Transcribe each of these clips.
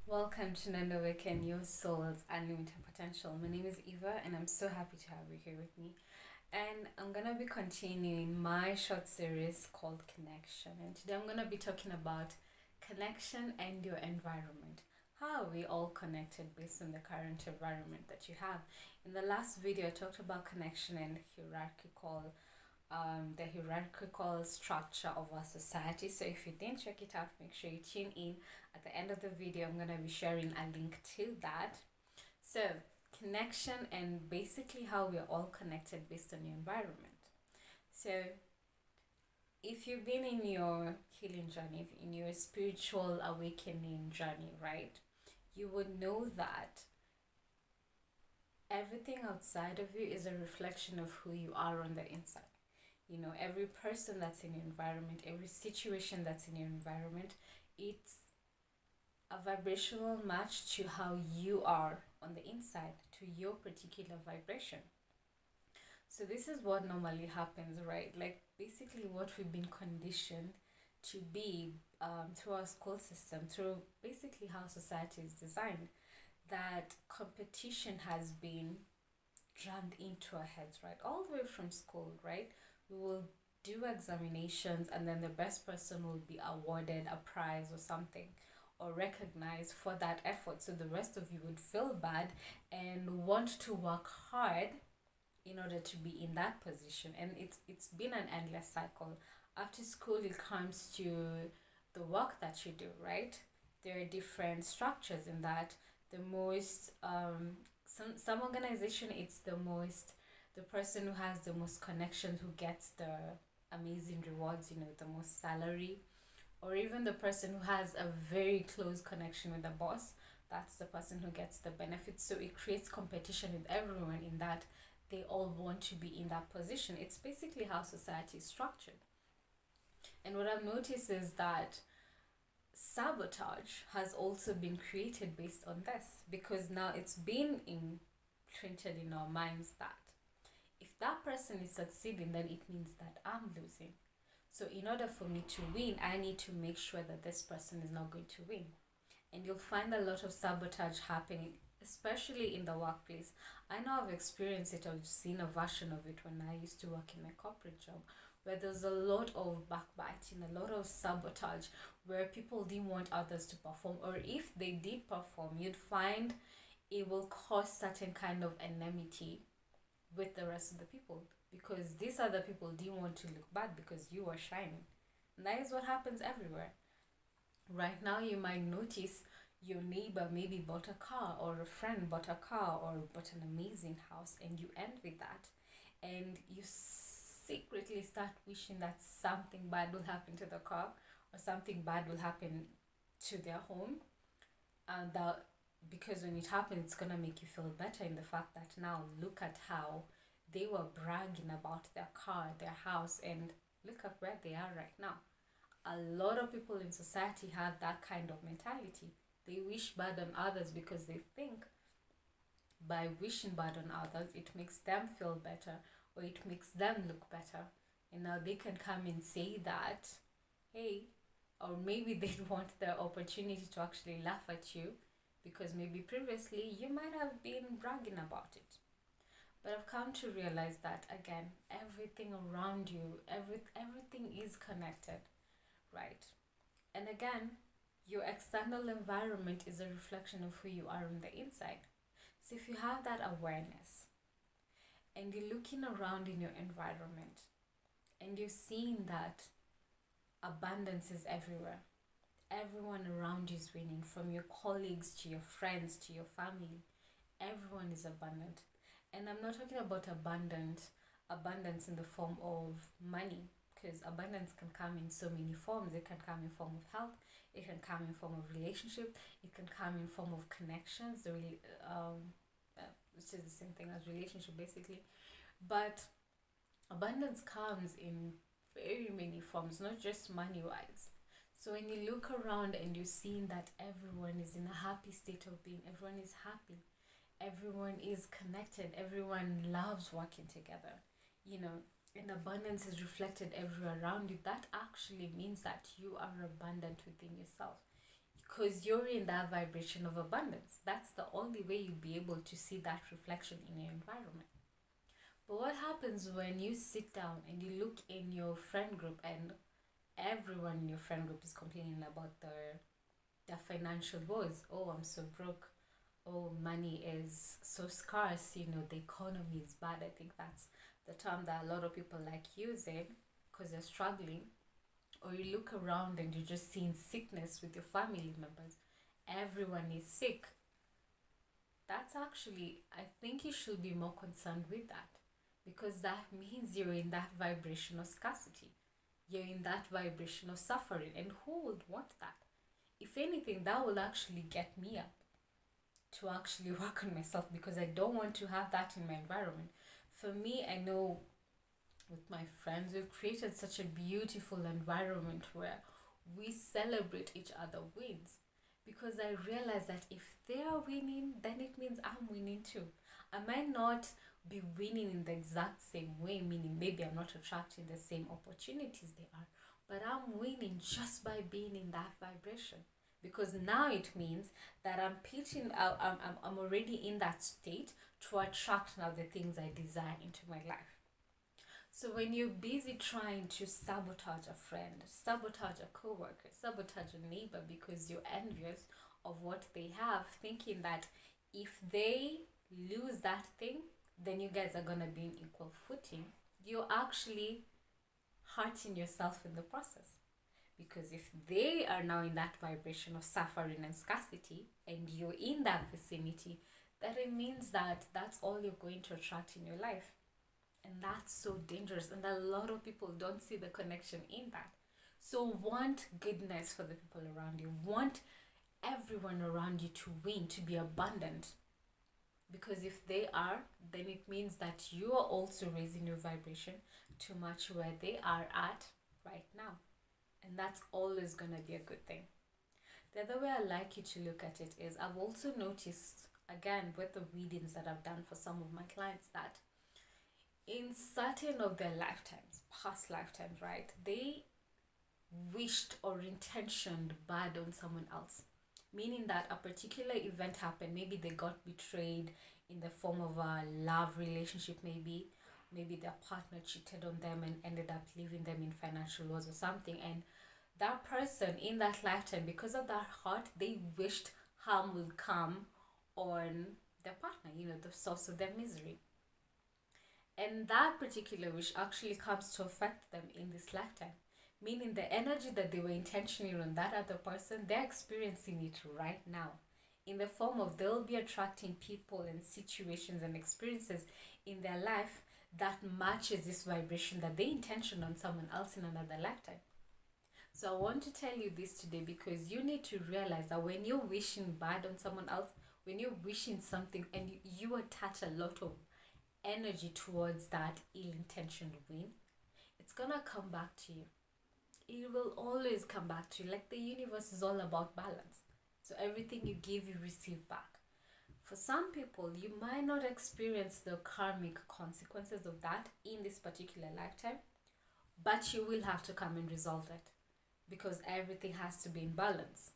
Welcome to Nando Awaken Your Soul's Unlimited Potential. My name is Eva and I'm so happy to have you here with me. And I'm going to be continuing my short series called Connection. And today I'm going to be talking about connection and your environment. How are we all connected based on the current environment that you have? In the last video, I talked about connection and the hierarchical structure of our society. So if you didn't check it out, make sure you tune in. At the end of the video, I'm going to be sharing a link to that. So connection and basically how we're all connected based on your environment. So if you've been in your healing journey, in your spiritual awakening journey, right, you would know that everything outside of you is a reflection of who you are on the inside. Every person that's in your environment, every situation that's in your environment, it's a vibrational match to how you are on the inside, to your particular vibration. So this is what normally happens, right? Like basically what we've been conditioned to be through our school system, through basically how society is designed, that competition has been drummed into our heads, right? All the way from school, right? We will do examinations and then the best person will be awarded a prize or something or recognized for that effort. So the rest of you would feel bad and want to work hard in order to be in that position. And it's been an endless cycle. After school, it comes to the work that you do, right? There are different structures in that. The most some organization, it's the person who has the most connections, who gets the amazing rewards, the most salary, or even the person who has a very close connection with the boss, that's the person who gets the benefits. So it creates competition with everyone in that they all want to be in that position. It's basically how society is structured. And what I've noticed is that sabotage has also been created based on this, because now it's been imprinted in our minds that if that person is succeeding, then it means that I'm losing. So in order for me to win, I need to make sure that this person is not going to win. And you'll find a lot of sabotage happening, especially in the workplace. I know I've experienced it. I've seen a version of it when I used to work in my corporate job, where there's a lot of backbiting, a lot of sabotage, where people didn't want others to perform, or if they did perform, you'd find it will cause certain kind of enmity with the rest of the people, because these other people didn't want to look bad because you were shining. And that is what happens everywhere. Right now, you might notice your neighbor maybe bought a car, or a friend bought a car, or bought an amazing house, and you envy that. And you secretly start wishing that something bad will happen to the car, or something bad will happen to their home. And that, because when it happens, it's going to make you feel better in the fact that now look at how they were bragging about their car, their house, and look at where they are right now. A lot of people in society have that kind of mentality. They wish bad on others because they think by wishing bad on others, it makes them feel better, or it makes them look better. And now they can come and say that, hey, or maybe they want the opportunity to actually laugh at you, because maybe previously you might have been bragging about it. But I've come to realize that, again, everything around you, everything is connected, right? And again, your external environment is a reflection of who you are on the inside. So if you have that awareness and you're looking around in your environment and you're seeing that abundance is everywhere, everyone around you is winning, from your colleagues to your friends to your family, everyone is abundant. And I'm not talking about abundance in the form of money, because abundance can come in so many forms. It can come in form of health, it can come in form of relationship, it can come in form of connections, which is the same thing as relationship basically. But abundance comes in very many forms, not just money wise. So when you look around and you're seeing that everyone is in a happy state of being, everyone is happy, everyone is connected, everyone loves working together, and abundance is reflected everywhere around you, that actually means that you are abundant within yourself. because you're in that vibration of abundance. That's the only way you'll be able to see that reflection in your environment. But what happens when you sit down and you look in your friend group and everyone in your friend group is complaining about their financial woes? Oh, I'm so broke. Oh, money is so scarce. The economy is bad. I think that's the term that a lot of people like using because they're struggling. Or you look around and you're just seeing sickness with your family members. Everyone is sick. That's actually, I think you should be more concerned with that, because that means you're in that vibration of scarcity. You're in that vibration of suffering. And who would want that? If anything, that will actually get me up to actually work on myself, because I don't want to have that in my environment. For me, I know with my friends, we've created such a beautiful environment where we celebrate each other wins, because I realize that if they are winning, then it means I'm winning too. I might not be winning in the exact same way, meaning maybe I'm not attracting the same opportunities they are, but I'm winning just by being in that vibration, because now it means that I'm already in that state to attract now the things I desire into my life. So when you're busy trying to sabotage a friend, sabotage a coworker, sabotage a neighbor because you're envious of what they have, thinking that if they lose that thing, then you guys are going to be in equal footing, you're actually hurting yourself in the process. Because if they are now in that vibration of suffering and scarcity, and you're in that vicinity, then it means that that's all you're going to attract in your life. And that's so dangerous. And a lot of people don't see the connection in that. So want goodness for the people around you. Want everyone around you to win, to be abundant. Because if they are, then it means that you are also raising your vibration to match where they are at right now. And that's always going to be a good thing. The other way I like you to look at it is, I've also noticed, again, with the readings that I've done for some of my clients, that in certain of their lifetimes, past lifetimes, right, they wished or intentioned bad on someone else. Meaning that a particular event happened, maybe they got betrayed in the form of a love relationship, maybe their partner cheated on them and ended up leaving them in financial woes or something, and that person in that lifetime, because of that hurt, they wished harm will come on their partner, the source of their misery. And that particular wish actually comes to affect them in this lifetime. Meaning the energy that they were intentionally on that other person, they're experiencing it right now. In the form of, they'll be attracting people and situations and experiences in their life that matches this vibration that they intentioned on someone else in another lifetime. So I want to tell you this today, because you need to realize that when you're wishing bad on someone else, when you're wishing something and you attach a lot of energy towards that ill-intentioned win, it's gonna come back to you. It will always come back to you. Like, the universe is all about balance. So everything you give, you receive back. For some people, you might not experience the karmic consequences of that in this particular lifetime, but you will have to come and resolve it, because everything has to be in balance.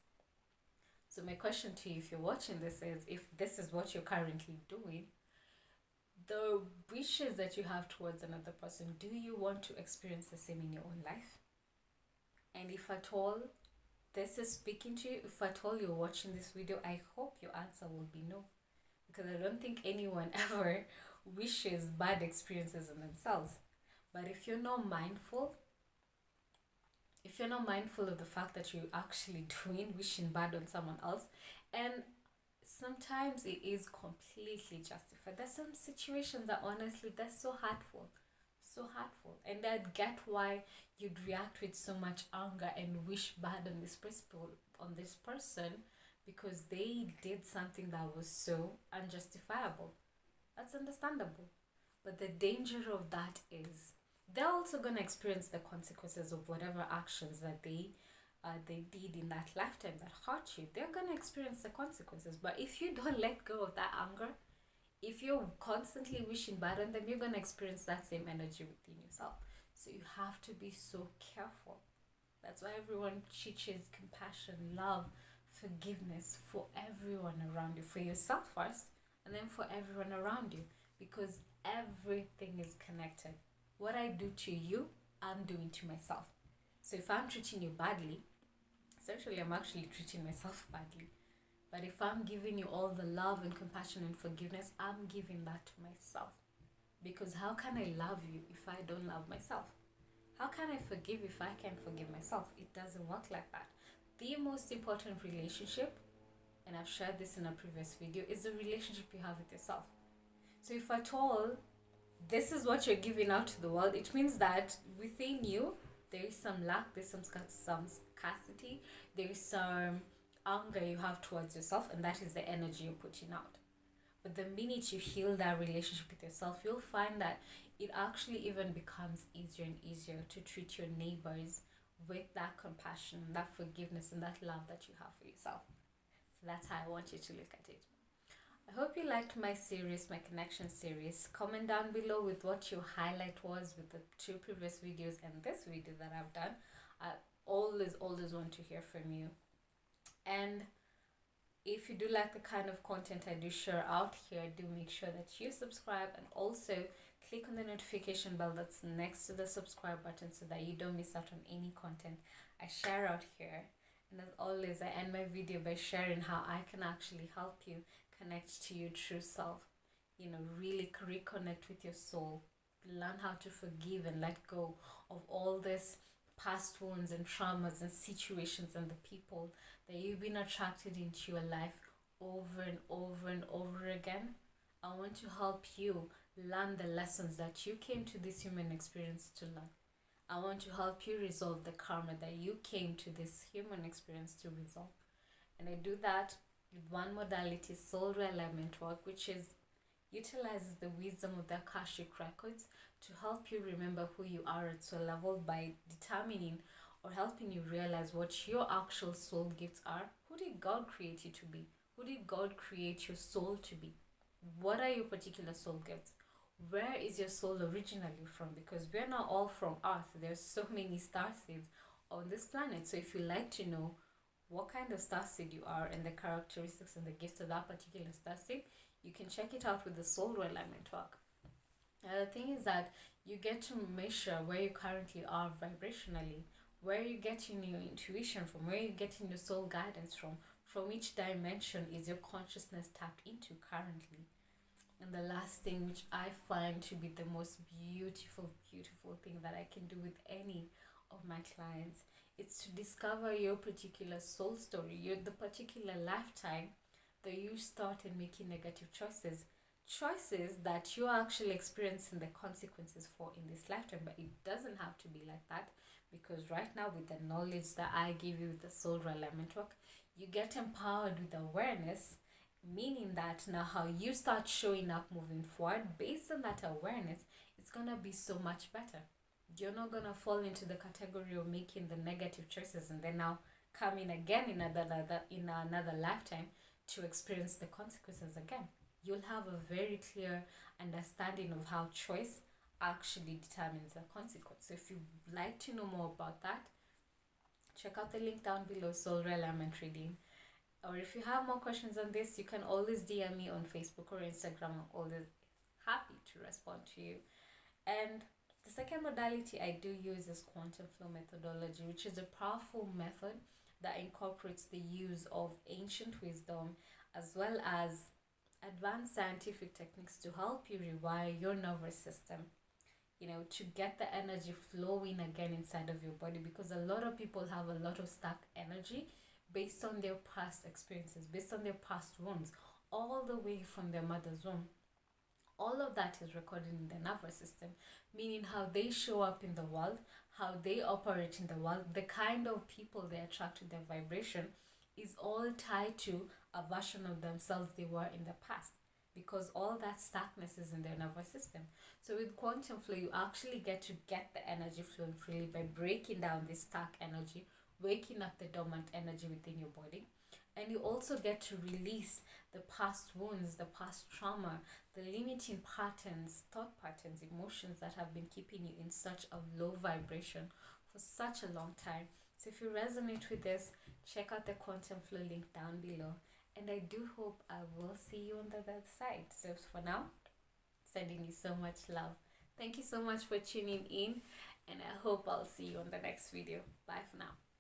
So my question to you, if you're watching this, is, if this is what you're currently doing, the wishes that you have towards another person, do you want to experience the same in your own life? And if at all this is speaking to you, if at all you're watching this video, I hope your answer will be no. Because I don't think anyone ever wishes bad experiences on themselves. But if you're not mindful of the fact that you're actually doing wishing bad on someone else, and sometimes it is completely justified. There's some situations that honestly, they're so hurtful, and I get why you'd react with so much anger and wish bad on this person, because they did something that was so unjustifiable. That's understandable. But the danger of that is they're also going to experience the consequences of whatever actions that they did in that lifetime that hurt you. They're going to experience the consequences. But if you don't let go of that anger, if you're constantly wishing bad on them, you're going to experience that same energy within yourself. So you have to be so careful. That's why everyone teaches compassion, love, forgiveness for everyone around you, for yourself first, and then for everyone around you, because everything is connected. What I do to you, I'm doing to myself. So if I'm treating you badly, essentially I'm actually treating myself badly. But if I'm giving you all the love and compassion and forgiveness, I'm giving that to myself. Because how can I love you if I don't love myself? How can I forgive if I can't forgive myself? It doesn't work like that. The most important relationship, and I've shared this in a previous video, is the relationship you have with yourself. So if at all this is what you're giving out to the world, it means that within you there is some lack, there's some scarcity, there is some anger you have towards yourself, and that is the energy you're putting out. But the minute you heal that relationship with yourself, you'll find that it actually even becomes easier and easier to treat your neighbors with that compassion, that forgiveness, and that love that you have for yourself. So that's how I want you to look at it. I hope you liked my series, my connection series. Comment down below with what your highlight was with the 2 previous videos and this video that I've done. I always want to hear from you. And if you do like the kind of content I do share out here, do make sure that you subscribe, and also click on the notification bell that's next to the subscribe button so that you don't miss out on any content I share out here. And as always, I end my video by sharing how I can actually help you connect to your true self. Really reconnect with your soul. Learn how to forgive and let go of all this past wounds and traumas and situations and the people that you've been attracted into your life over and over again. I want to help you learn the lessons that you came to this human experience to learn. I want to help you resolve the karma that you came to this human experience to resolve. And I do that with one modality, soul realignment work, which utilizes the wisdom of the Akashic records to help you remember who you are at soul level by determining or helping you realize what your actual soul gifts are. Who did God create you to be? Who did God create your soul to be? What are your particular soul gifts? Where is your soul originally from? Because we're not all from Earth. There's so many starseeds on this planet. So if you like to know what kind of starseed you are and the characteristics and the gifts of that particular starseed, you can check it out with the soul realignment work. Now the thing is that you get to measure where you currently are vibrationally, where you're getting your intuition from, where you're getting your soul guidance from which dimension is your consciousness tapped into currently. And the last thing, which I find to be the most beautiful thing that I can do with any of my clients, it's to discover your particular soul story, the particular lifetime that you started making negative choices that you're actually experiencing the consequences for in this lifetime. But it doesn't have to be like that, because right now, with the knowledge that I give you with the soul realignment work, you get empowered with awareness, meaning that now how you start showing up moving forward based on that awareness, it's gonna be so much better. You're not gonna fall into the category of making the negative choices and then now coming again in another lifetime to experience the consequences again. You'll have a very clear understanding of how choice actually determines the consequence. So if you'd like to know more about that, check out the link down below, Soul Realignment Reading. Or if you have more questions on this, you can always DM me on Facebook or Instagram. I'm always happy to respond to you. And the second modality I do use is quantum flow methodology, which is a powerful method that incorporates the use of ancient wisdom as well as advanced scientific techniques to help you rewire your nervous system, to get the energy flowing again inside of your body, because a lot of people have a lot of stuck energy based on their past experiences, based on their past wounds, all the way from their mother's womb. All of that is recorded in the nervous system, meaning how they show up in the world, how they operate in the world, the kind of people they attract to their vibration is all tied to a version of themselves they were in the past, because all that stuckness is in their nervous system. So with quantum flow, you actually get to get the energy flowing freely by breaking down this stuck energy, waking up the dormant energy within your body. And you also get to release the past wounds, the past trauma, the limiting patterns, thought patterns, emotions that have been keeping you in such a low vibration for such a long time. So if you resonate with this, check out the quantum flow link down below, and I do hope I will see you on the other side. So for now, sending you so much love. Thank you so much for tuning in, and I hope I'll see you on the next video. Bye for now.